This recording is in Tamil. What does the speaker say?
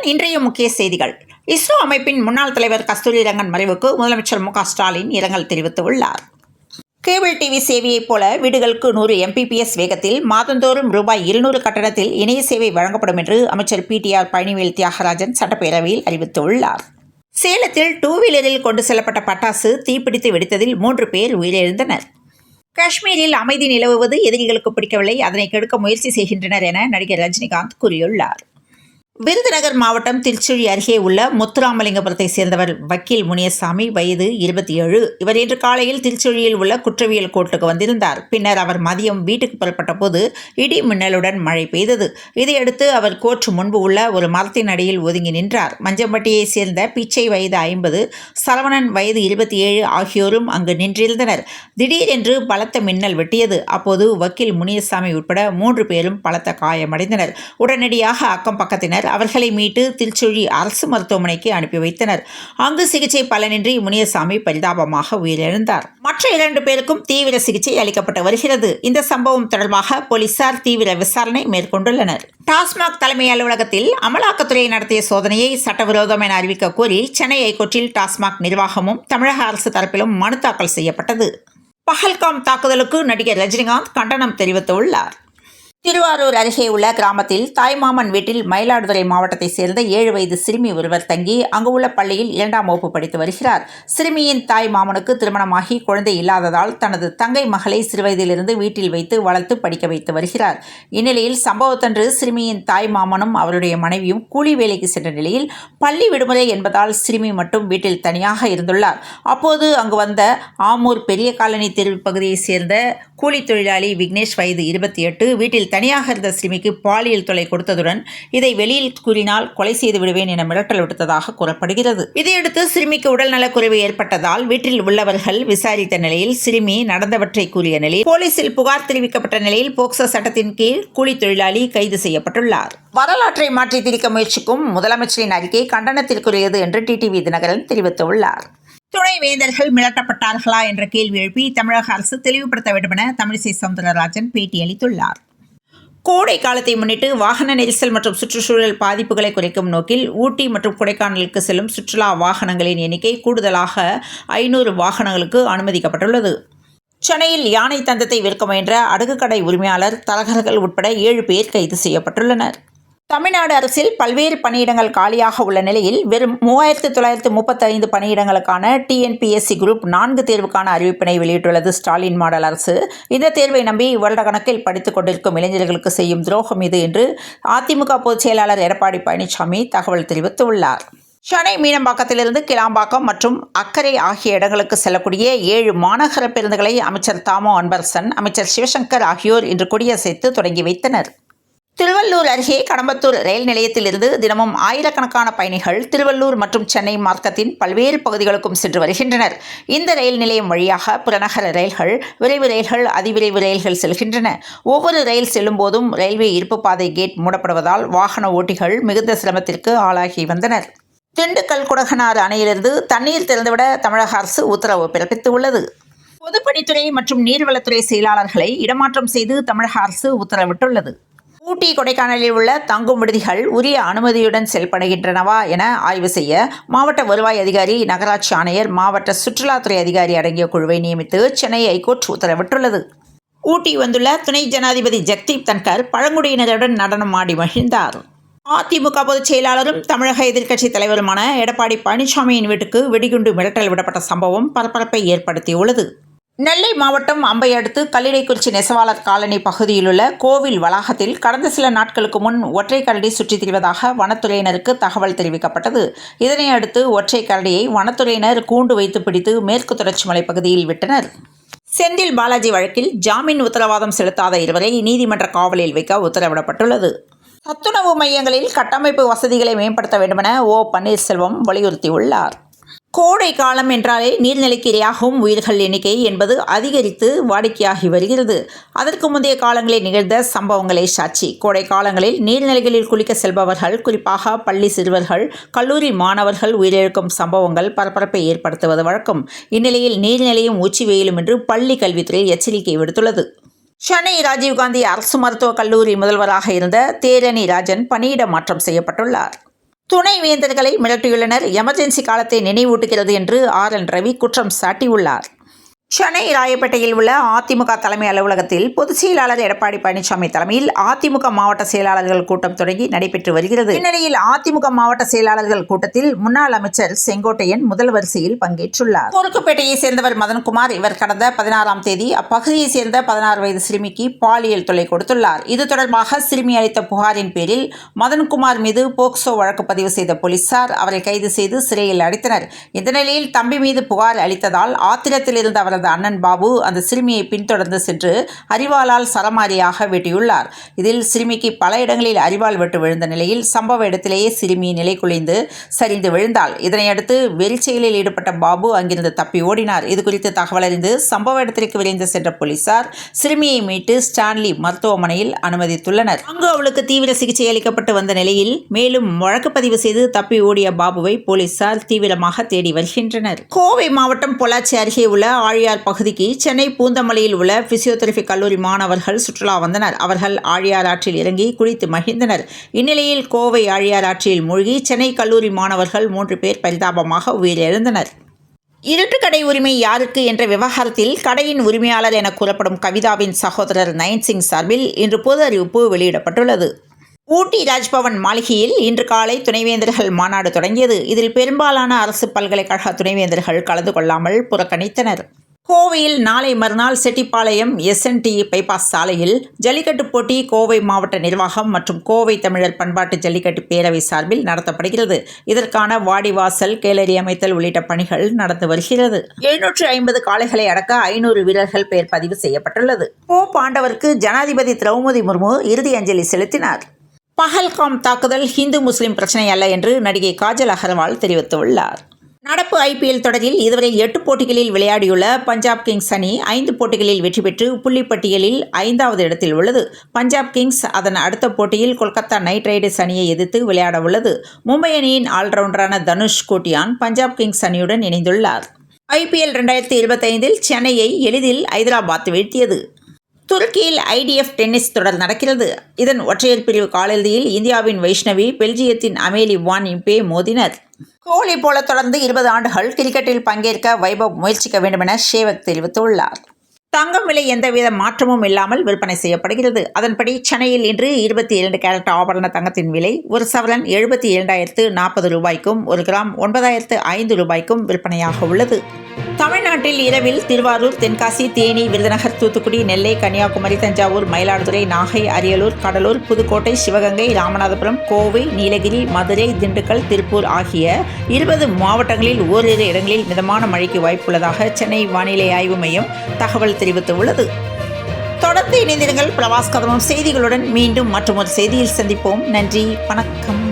இத்துடன் இன்றைய முக்கிய செய்திகள். இஸ்ரோ அமைப்பின் முன்னாள் தலைவர் கஸ்தூரிரங்கன் மறைவுக்கு முதலமைச்சர் மு.க. ஸ்டாலின் இரங்கல் தெரிவித்துள்ளார். கேபிள் டிவி சேவையைப் போல வீடுகளுக்கு 100 Mbps வேகத்தில் மாதந்தோறும் ரூபாய் 200 கட்டணத்தில் இணைய சேவை வழங்கப்படும் என்று அமைச்சர் PTR பழனிவேல் தியாகராஜன் சட்டப்பேரவையில் அறிவித்துள்ளார். சேலத்தில் 2 வீலரில் கொண்டு செல்லப்பட்ட பட்டாசு தீப்பிடித்து வெடித்ததில் 3 பேர் உயிரிழந்தனர். காஷ்மீரில் அமைதி நிலவுவது எதிரிகளுக்கு பிடிக்கவில்லை, அதனை கெடுக்க முயற்சி செய்கின்றனர் என நடிகர் ரஜினிகாந்த் கூறியுள்ளார். விருதுநகர் மாவட்டம் திருச்சுழி அருகே உள்ள முத்துராமலிங்கபுரத்தை சேர்ந்தவர் வக்கீல் முனியசாமி, வயது 27. இவர் இன்று காலையில் திருச்சுழியில் உள்ள குற்றவியல் கோர்ட்டுக்கு வந்திருந்தார். பின்னர் அவர் மதியம் வீட்டுக்கு புறப்பட்ட போது இடி மின்னலுடன் மழை பெய்தது. இதையடுத்து அவர் கோர்ட் முன்பு உள்ள ஒரு மரத்தின் அடியில் ஒதுங்கி நின்றார். மஞ்சம்பட்டியை சேர்ந்த பிச்சை, வயது 50, சரவணன், வயது 27 ஆகியோரும் அங்கு நின்றிருந்தனர். திடீரென்று பலத்த மின்னல் வெட்டியது. அப்போது வக்கீல் முனியசாமி உட்பட 3 பேரும் பலத்த காயமடைந்தனர். உடனடியாக அக்கம் பக்கத்தினர் அவர்களை மீட்டு திருச்சுழி அரசு மருத்துவமனைக்கு அனுப்பி வைத்தனர். அங்கு சிகிச்சை பலனின்றி முனியசாமி பரிதாபமாக உயிரிழந்தார். மற்ற 2 பேருக்கும் தீவிர சிகிச்சை அளிக்கப்பட்டு வருகிறது. இந்த சம்பவம் தொடர்பாக போலீசார் தீவிர விசாரணை மேற்கொண்டுள்ளனர். டாஸ்மாக் தலைமை அலுவலகத்தில் அமலாக்கத்துறை நடத்திய சோதனையை சட்டவிரோதம் என அறிவிக்க கோரி சென்னை ஐகோர்ட்டில் டாஸ்மாக் நிர்வாகமும் தமிழக அரசு தரப்பிலும் மனு தாக்கல் செய்யப்பட்டது. பஹல்காம் தாக்குதலுக்கு நடிகர் ரஜினிகாந்த் கண்டனம் தெரிவித்துள்ளார். திருவாரூர் அருகே உள்ள கிராமத்தில் தாய்மாமன் வீட்டில் மயிலாடுதுறை மாவட்டத்தை சேர்ந்த 7 வயது சிறுமி ஒருவர் தங்கி அங்கு உள்ள பள்ளியில் 2ஆம் வகுப்பு படித்து வருகிறார். சிறுமியின் தாய் மாமனுக்கு திருமணமாகி குழந்தை இல்லாததால் தனது தங்கை மகளை சிறுவயதிலிருந்து வீட்டில் வைத்து வளர்த்து படிக்க வைத்து வருகிறார். இந்நிலையில் சம்பவத்தன்று சிறுமியின் தாய் மாமனும் அவருடைய மனைவியும் கூலி வேலைக்கு சென்ற நிலையில் பள்ளி விடுமுறை என்பதால் சிறுமி மட்டும் வீட்டில் தனியாக இருந்துள்ளார். அப்போது அங்கு வந்த ஆமூர் பெரிய காலனி தெரு பகுதியைச் சேர்ந்த கூலி தொழிலாளி விக்னேஷ், வயது 28, வீட்டில் தனியாக இருந்த சிறுமிக்கு பாலியல் தொல்லை கொடுத்ததுடன் இதை வெளியில் கூறினால் கொலை செய்து விடுவேன் என மிரட்டல் விடுத்ததாக கூறப்படுகிறது. இதையடுத்து சிறுமிக்கு உடல்நலக்குறைவு ஏற்பட்டதால் வீட்டில் உள்ளவர்கள் விசாரித்த நிலையில் சிறுமி நடந்தவற்றை கூறிய நிலையில் போலீசில் புகார் தெரிவிக்கப்பட்ட நிலையில் போக்சோ சட்டத்தின் கீழ் கூலி தொழிலாளி கைது செய்யப்பட்டுள்ளார். வரலாற்றை மாற்றி திரிக்க முயற்சிக்கும் முதலமைச்சரின் அறிக்கை கண்டனத்திற்குரியது என்று டிடிவி தினகரன் தெரிவித்துள்ளார். துணைவேந்தர்கள் மிரட்டப்பட்டார்களா என்ற கேள்வி எழுப்பி தமிழக அரசு தெளிவுபடுத்த வேண்டும் என தமிழிசை சவுந்தரராஜன் பேட்டியளித்துள்ளார். கோடை காலத்தை முன்னிட்டு வாகன நெரிசல் மற்றும் சுற்றுச்சூழல் பாதிப்புகளை குறைக்கும் நோக்கில் ஊட்டி மற்றும் கொடைக்கானலுக்கு செல்லும் சுற்றுலா வாகனங்களின் எண்ணிக்கை கூடுதலாக 500 வாகனங்களுக்கு அனுமதிக்கப்பட்டுள்ளது. சென்னையில் யானை தந்தத்தை விற்க முயன்ற அடுக்குக்கடை உரிமையாளர், தரகர்கள் உட்பட 7 பேர் கைது செய்யப்பட்டுள்ளனர். தமிழ்நாடு அரசில் பல்வேறு பணியிடங்கள் காலியாக உள்ள நிலையில் வெறும் 3935 பணியிடங்களுக்கான TNPSC குரூப் 4 தேர்வுக்கான அறிவிப்பினை வெளியிட்டுள்ளது ஸ்டாலின் மாடல் அரசு. இந்த தேர்வை நம்பி வருடக்கணக்கில் படித்துக் கொண்டிருக்கும் இளைஞர்களுக்கு செய்யும் துரோகம் இது என்று அதிமுக பொதுச் செயலாளர் எடப்பாடி பழனிசாமி தகவல் தெரிவித்துள்ளார். சென்னை மீனம்பாக்கத்திலிருந்து கிளாம்பாக்கம் மற்றும் அக்கரை ஆகிய இடங்களுக்கு செல்லக்கூடிய 7 மாநகர பேருந்துகளை அமைச்சர் தாமோ அன்பரசன், அமைச்சர் சிவசங்கர் ஆகியோர் இன்று கொடியசைத்து தொடங்கி வைத்தனர். திருவள்ளூர் அருகே கடம்பத்தூர் ரயில் நிலையத்திலிருந்து தினமும் ஆயிரக்கணக்கான பயணிகள் திருவள்ளூர் மற்றும் சென்னை மார்க்கத்தின் பல்வேறு பகுதிகளுக்கும் சென்று வருகின்றனர். இந்த ரயில் நிலையம் வழியாக புறநகர ரயில்கள், விரைவு ரயில்கள், அதிவிரைவு ரயில்கள் செல்கின்றன. ஒவ்வொரு ரயில் செல்லும் போதும் ரயில்வே இருப்பு பாதை கேட் மூடப்படுவதால் வாகன ஓட்டிகள் மிகுந்த சிரமத்திற்கு ஆளாகி வந்தனர். திண்டுக்கல் குடகனாறு அணையிலிருந்து தண்ணீர் திறந்துவிட தமிழக அரசு உத்தரவு பிறப்பித்துள்ளது. பொதுப்பணித்துறை மற்றும் நீர்வளத்துறை செயலாளர்களை இடமாற்றம் செய்து தமிழக அரசு உத்தரவிட்டுள்ளது. ஊட்டி, கொடைக்கானலில் உள்ள தங்கும் விடுதிகள் உரிய அனுமதியுடன் செயல்படுகின்றனவா என ஆய்வு செய்ய மாவட்ட வருவாய் அதிகாரி, நகராட்சி ஆணையர், மாவட்ட சுற்றுலாத்துறை அதிகாரி அடங்கிய குழுவை நியமித்து சென்னை ஐகோர்ட் உத்தரவிட்டுள்ளது. ஊட்டி வந்துள்ள துணை ஜனாதிபதி ஜெகதீப் தன்கர் பழங்குடியினருடன் நடனம் ஆடி மகிழ்ந்தார். அதிமுக பொதுச் செயலாளரும் தமிழக எதிர்க்கட்சித் தலைவருமான எடப்பாடி பழனிசாமியின் வீட்டுக்கு வெடிகுண்டு மிரட்டல் விடப்பட்ட சம்பவம் பரபரப்பை ஏற்படுத்தியுள்ளது. நெல்லை மாவட்டம் அம்பை அடுத்து கல்லிடைக்குறிச்சி நெசவாளர் காலனி பகுதியிலுள்ள கோவில் வளாகத்தில் கடந்த சில நாட்களுக்கு முன் ஒற்றை கரடி சுற்றித் திரிவதாக வனத்துறையினருக்கு தகவல் தெரிவிக்கப்பட்டது. இதனை அடுத்து ஒற்றை கரடியை வனத்துறையினர் கூண்டு வைத்து பிடித்து மேற்கு தொடர்ச்சி மலை பகுதியில் விட்டனர். செந்தில் பாலாஜி வழக்கில் ஜாமீன் உத்தரவாதம் செலுத்தாத 2வரை நீதிமன்ற காவலில் வைக்க உத்தரவிடப்பட்டுள்ளது. சத்துணவு மையங்களில் கட்டமைப்பு வசதிகளை மேம்படுத்த வேண்டுமென ஓ. பன்னீர்செல்வம் வலியுறுத்தியுள்ளார். கோடை காலம் என்றாலே நீர்நிலைக்கு இரையாகும் உயிர்கள் எண்ணிக்கை என்பது அதிகரித்து வாடிக்கையாகி வருகிறது. அதற்கு முந்தைய காலங்களில் நிகழ்ந்த சம்பவங்களை சாட்சி. கோடை காலங்களில் நீர்நிலைகளில் குளிக்க செல்பவர்கள், குறிப்பாக பள்ளி சிறுவர்கள், கல்லூரி மாணவர்கள் உயிரிழக்கும் சம்பவங்கள் பரபரப்பை ஏற்படுத்துவது வழக்கம். இந்நிலையில் நீர்நிலையும் உச்சி வெயிலும் என்று பள்ளி கல்வித்துறை எச்சரிக்கை விடுத்துள்ளது. சென்னை ராஜீவ்காந்தி அரசு மருத்துவக் கல்லூரி முதல்வராக இருந்த தேரணி ராஜன் பணியிட மாற்றம் செய்யப்பட்டுள்ளார். துணைவேந்தர்களை மிரட்டியுள்ளனர். எமர்ஜென்சி காலத்தை நினைவூட்டுகிறது என்று RN ரவி குற்றம் சாட்டியுள்ளார். சென்னை ராயப்பேட்டையில் உள்ள அதிமுக தலைமை அலுவலகத்தில் பொதுச் செயலாளர் எடப்பாடி பழனிசாமி தலைமையில் அதிமுக மாவட்ட செயலாளர்கள் கூட்டம் தொடங்கி நடைபெற்று வருகிறது. இந்நிலையில் அதிமுக மாவட்ட செயலாளர்கள் கூட்டத்தில் முன்னாள் அமைச்சர் செங்கோட்டையன் முதல் வரிசையில் பங்கேற்றுள்ளார். குறுக்குப்பேட்டையை சேர்ந்தவர் மதன்குமார். இவர் கடந்த 16ஆம் தேதி அப்பகுதியை சேர்ந்த 16 வயது சிறுமிக்கு பாலியல் தொல்லை கொடுத்துள்ளார். இது தொடர்பாக சிறுமி அளித்த புகாரின் பேரில் மதன்குமார் மீது போக்சோ வழக்கு பதிவு செய்த போலீசார் அவரை கைது செய்து சிறையில் அடைத்தனர். இந்த நிலையில் தம்பி மீது புகார் அளித்ததால் ஆத்திரத்தில் இருந்த அவரது அண்ணன் பாபு அந்த சிறுமியை பின்தொடர்ந்து சென்று அரிவாளால் சரமாரியாக வெட்டியுள்ளார். இதில் சிறுமிக்கு பல இடங்களில் அரிவாள் வெட்டு விழுந்த நிலையில் சம்பவ இடத்திலேயே சிறுமி நிலைகுலைந்து சரிந்து விழுந்தாள். இதனையடுத்து வெறிச்செயலில் ஈடுபட்ட பாபு அங்கிருந்து தப்பி ஓடினார். இதுகுறித்து தகவல் அறிந்து சம்பவ இடத்திற்கு விரைந்து சென்ற போலீசார் சிறுமியை மீட்டு ஸ்டான்லி மருத்துவமனையில் அனுமதித்துள்ளனர். அங்கு அவளுக்கு தீவிர சிகிச்சை அளிக்கப்பட்டு வந்த நிலையில் மேலும் வழக்கு பதிவு செய்து தப்பி ஓடிய பாபுவை போலீசார் தீவிரமாக தேடி வருகின்றனர். கோவை மாவட்டம் பொள்ளாச்சி அருகே உள்ள ஆழியார் பகுதிக்கு சென்னை பூந்தமல்லியில் உள்ள பிசியோதெரபி கல்லூரி மாணவர்கள் சுற்றுலா வந்தனர். அவர்கள் ஆழியார் ஆற்றில் இறங்கி குளித்து மகிழ்ந்தனர். இந்நிலையில் கோவை ஆழியார் ஆற்றில் மூழ்கி சென்னை கல்லூரி மாணவர்கள் 3 பேர் பரிதாபமாக உயிரிழந்தனர். இருட்டுக்கடை உரிமை யாருக்கு என்ற விவகாரத்தில் கடையின் உரிமையாளர் என கூறப்படும் கவிதாவின் சகோதரர் நயன்சிங் சார்பில் இன்று பொது அறிவிப்பு வெளியிடப்பட்டுள்ளது. ஊட்டி ராஜ்பவன் மாளிகையில் இன்று காலை துணைவேந்தர்கள் மாநாடு தொடங்கியது. இதில் பெரும்பாலான அரசு பல்கலைக்கழக துணைவேந்தர்கள் கலந்து கொள்ளாமல் புறக்கணித்தனர். கோவையில் நாளை மறுநாள் செட்டிப்பாளையம் SNT பைபாஸ் சாலையில் ஜல்லிக்கட்டு போட்டி கோவை மாவட்ட நிர்வாகம் மற்றும் கோவை தமிழர் பண்பாட்டு ஜல்லிக்கட்டு பேரவை சார்பில் நடத்தப்படுகிறது. இதற்கான வாடிவாசல் கேலரி அமைத்தல் உள்ளிட்ட பணிகள் நடந்து வருகிறது. 750 காளைகளை அடக்க 500 வீரர்கள் பெயர் பதிவு செய்யப்பட்டுள்ளது. போப் ஆண்டவருக்கு ஜனாதிபதி திரௌபதி முர்மு இறுதி அஞ்சலி செலுத்தினார். பஹல்காம் தாக்குதல் ஹிந்து முஸ்லிம் பிரச்சனை அல்ல என்று நடிகை காஜல் அகர்வால் தெரிவித்துள்ளார். நடப்பு IPL தொடரில் இதுவரை 8 போட்டிகளில் விளையாடியுள்ள பஞ்சாப் கிங்ஸ் அணி 5 போட்டிகளில் வெற்றி பெற்று புள்ளிப்பட்டியலில் 5வது இடத்தில் உள்ளது. பஞ்சாப் கிங்ஸ் அதன் அடுத்த போட்டியில் கொல்கத்தா நைட் ரைடர்ஸ் அணியை எதிர்த்து விளையாட உள்ளது. மும்பை அணியின் ஆல்ரவுண்டரான தனுஷ் கோட்டியான் பஞ்சாப் கிங்ஸ் அணியுடன் இணைந்துள்ளார். IPL 2025 சென்னையை எளிதில் ஐதராபாத் வீழ்த்தியது. துருக்கியில் IDF டென்னிஸ் தொடர் நடக்கிறது. இதன் ஒற்றையர் பிரிவு காலிறுதியில் இந்தியாவின் வைஷ்ணவி பெல்ஜியத்தின் அமேலி வான் இம்பே மோதினர். கோலி போல தொடர்ந்து 20 ஆண்டுகள் கிரிக்கெட்டில் பங்கேற்க வைபவ் முயற்சிக்க வேண்டுமென சேவக் தெரிவித்துள்ளார். தங்கம் விலை எந்தவித மாற்றமும் இல்லாமல் விற்பனை செய்யப்படுகிறது. அதன்படி சென்னையில் இன்று 22 கேரட் ஆபரண தங்கத்தின் விலை ஒரு சவரன் 72,040 ரூபாய்க்கும் 1 கிராம் 9,005 ரூபாய்க்கும் விற்பனையாக உள்ளது. தமிழ்நாட்டில் இரவில் திருவாரூர், தென்காசி, தேனி, விருதுநகர், தூத்துக்குடி, நெல்லை, கன்னியாகுமரி, தஞ்சாவூர், மயிலாடுதுறை, நாகை, அரியலூர், கடலூர், புதுக்கோட்டை, சிவகங்கை, ராமநாதபுரம், கோவை, நீலகிரி, மதுரை, திண்டுக்கல், திருப்பூர் ஆகிய 20 மாவட்டங்களில் ஓரிரு இடங்களில் மிதமான மழைக்கு வாய்ப்புள்ளதாக சென்னை வானிலை ஆய்வு மையம் தகவல் தெரிவித்துள்ளது. தொடர்ந்து இணைந்திருங்கள் பிரவாஸ் கதவம் செய்திகளுடன். மீண்டும் மற்றொரு செய்தியில் சந்திப்போம். நன்றி, வணக்கம்.